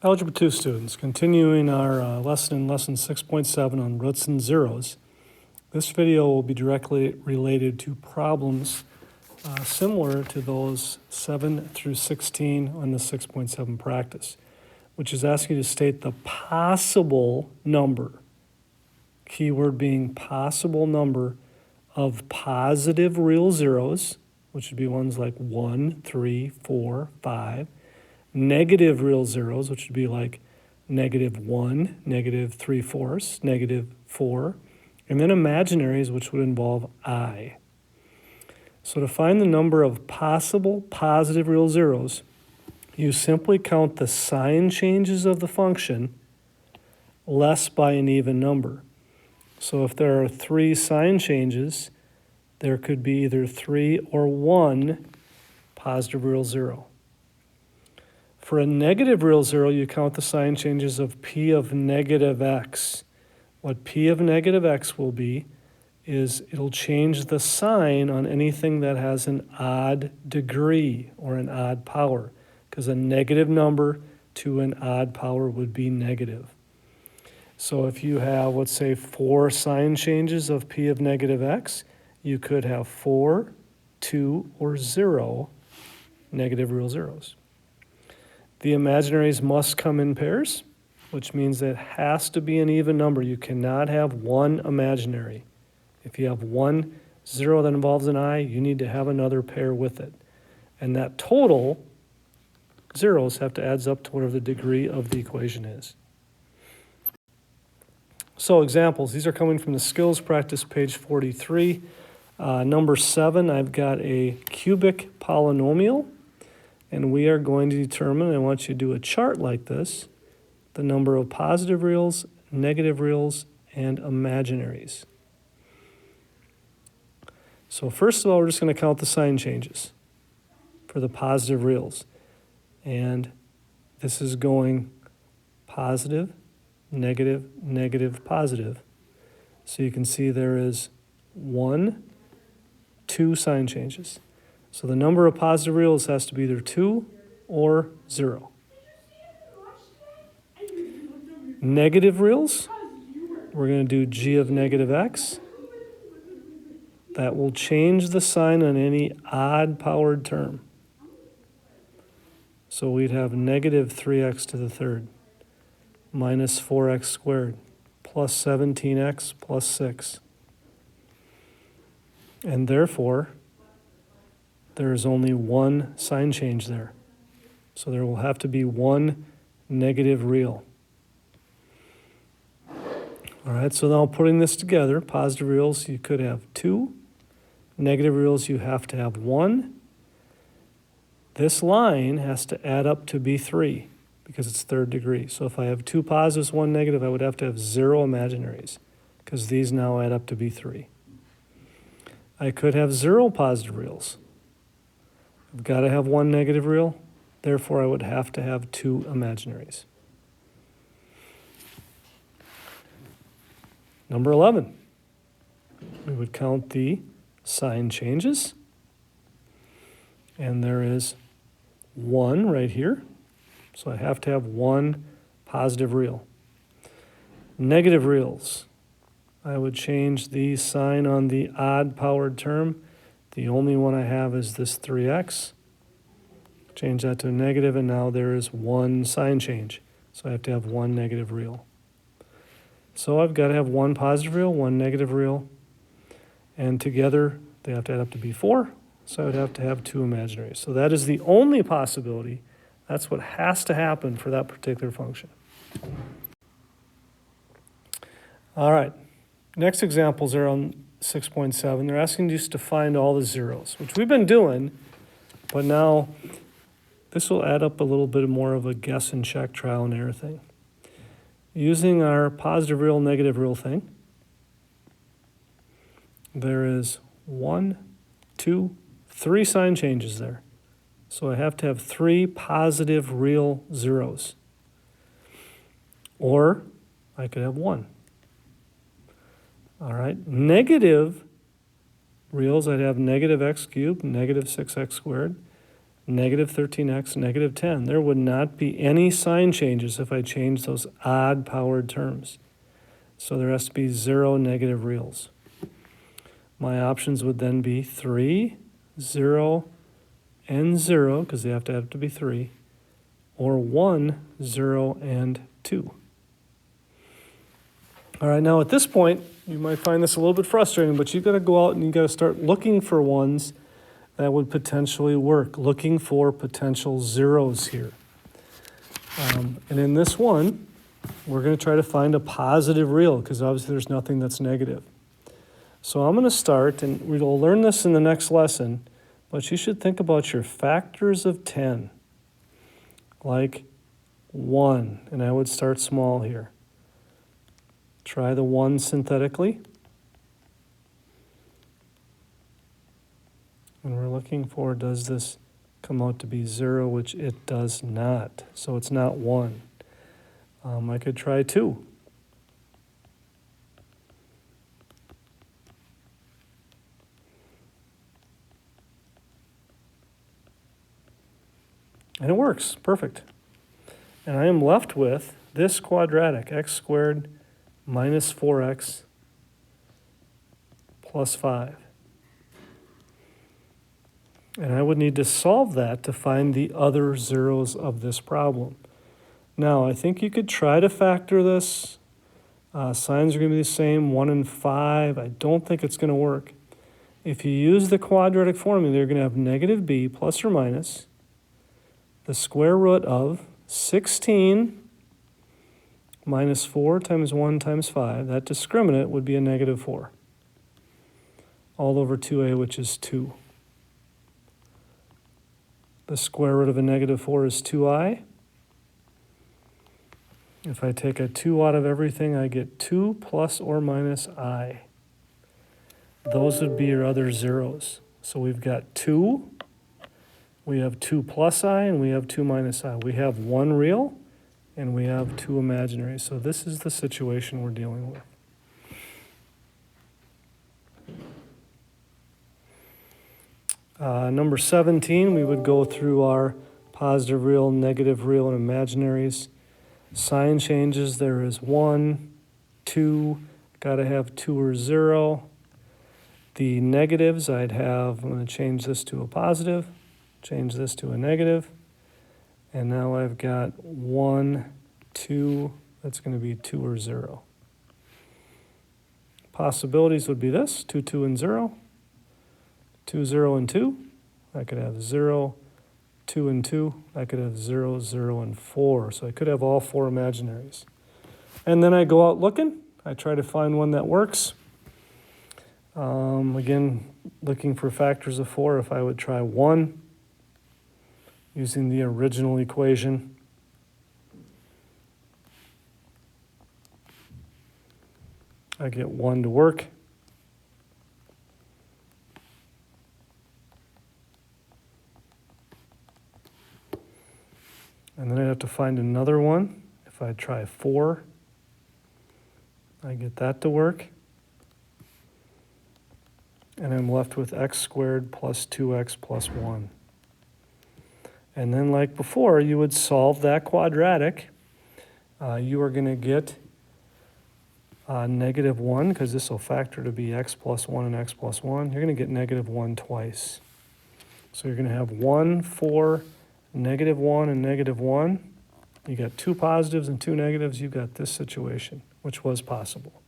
Algebra 2 students, continuing our lesson in Lesson 6.7 on roots and zeros. This video will be directly related to problems similar to those 7 through 16 on the 6.7 practice, which is asking you to state the possible number, keyword being possible number, of positive real zeros, which would be ones like 1, 3, 4, 5, negative real zeros, which would be like -1, -3/4, -4, and then imaginaries, which would involve I. So to find the number of possible positive real zeros, you simply count the sign changes of the function less by an even number. So if there are 3 sign changes, there could be either 3 or 1 positive real zero. For a negative real zero, you count the sign changes of p of negative x. What p of negative x will be is it'll change the sign on anything that has an odd degree or an odd power, because a negative number to an odd power would be negative. So if you have, let's say, 4 sign changes of p of negative x, you could have 4, 2, or 0 negative real zeros. The imaginaries must come in pairs, which means that it has to be an even number. You cannot have one imaginary. If you have one zero that involves an I, you need to have another pair with it. And that total zeros have to add up to whatever the degree of the equation is. So examples, these are coming from the skills practice, page 43. Number 7, I've got a cubic polynomial. And we are going to determine, I want you to do a chart like this, the number of positive reals, negative reals, and imaginaries. So first of all, we're just going to count the sign changes for the positive reals. And this is going positive, negative, negative, positive. So you can see there is 1, 2 sign changes. So the number of positive reals has to be either 2 or 0. Negative reals, we're going to do g of negative x. That will change the sign on any odd-powered term. So we'd have negative 3x to the third minus 4x squared plus 17x plus 6. And therefore, there is only one sign change there. So there will have to be one negative real. All right, so now putting this together, positive reals, you could have 2. Negative reals, you have to have 1. This line has to add up to be 3 because it's third degree. So if I have 2 positives, 1 negative, I would have to have 0 imaginaries because these now add up to be 3. I could have 0 positive reals. I've got to have 1 negative real, therefore I would have to have 2 imaginaries. Number 11, we would count the sign changes, and there is 1 right here, so I have to have 1 positive real. Negative reals, I would change the sign on the odd-powered term. The only one I have is this 3x. Change that to a negative, and now there is 1 sign change. So I have to have 1 negative real. So I've got to have 1 positive real, 1 negative real, and together they have to add up to be 4. So I would have to have 2 imaginaries. So that is the only possibility. That's what has to happen for that particular function. All right, next examples are on 6.7. They're asking you just to find all the zeros, which we've been doing, but now this will add up a little bit more of a guess and check, trial and error thing. Using our positive real, negative real thing, there is 1, 2, 3 sign changes there. So I have to have 3 positive real zeros. Or I could have 1. All right, negative reals, I'd have negative x cubed, negative 6x squared. negative 13x, negative 10. There would not be any sign changes if I changed those odd powered terms. So there has to be 0 negative reals. My options would then be 3, 0, and 0, because they have to be 3, or 1, 0, and 2. All right, now at this point, you might find this a little bit frustrating, but you've got to go out and you've got to start looking for ones that would potentially work, looking for potential zeros here. And in this one, we're going to try to find a positive real, because obviously there's nothing that's negative. So I'm going to start, and we'll learn this in the next lesson, but you should think about your factors of 10, like 1, and I would start small here. Try the 1 synthetically. And we're looking for, does this come out to be 0, which it does not. So it's not 1. I could try 2. And it works, perfect. And I am left with this quadratic, x squared minus 4x plus 5. And I would need to solve that to find the other zeros of this problem. Now, I think you could try to factor this. Signs are going to be the same, 1 and 5. I don't think it's going to work. If you use the quadratic formula, you're going to have negative b plus or minus the square root of 16 minus 4 times 1 times 5. That discriminant would be a negative 4. All over 2a, which is 2. The square root of a negative 4 is 2i. If I take a 2 out of everything, I get 2 plus or minus I. Those would be your other zeros. So we've got 2, we have 2 plus I, and we have 2 minus I. We have 1 real, and we have 2 imaginary. So this is the situation we're dealing with. Number 17, we would go through our positive real, negative real, and imaginaries. Sign changes, there is 1, 2, got to have 2 or 0. The negatives, I'm going to change this to a positive, change this to a negative, and now I've got 1, 2, that's going to be 2 or 0. Possibilities would be this, 2, 2, and 0. 2, 0, and 2. I could have 0, 2, and 2. I could have 0, 0, and 4. So I could have all 4 imaginaries. And then I go out looking. I try to find one that works. Again, looking for factors of 4. If I would try 1, using the original equation, I get 1 to work. And then I have to find another one. If I try 4, I get that to work. And I'm left with x squared plus 2x plus 1. And then like before, you would solve that quadratic. You are going to get negative 1, because this will factor to be x plus 1 and x plus 1. You're going to get negative 1 twice. So you're going to have 1, 4, negative 1, and negative 1. You got 2 positives and 2 negatives. You've got this situation, which was possible.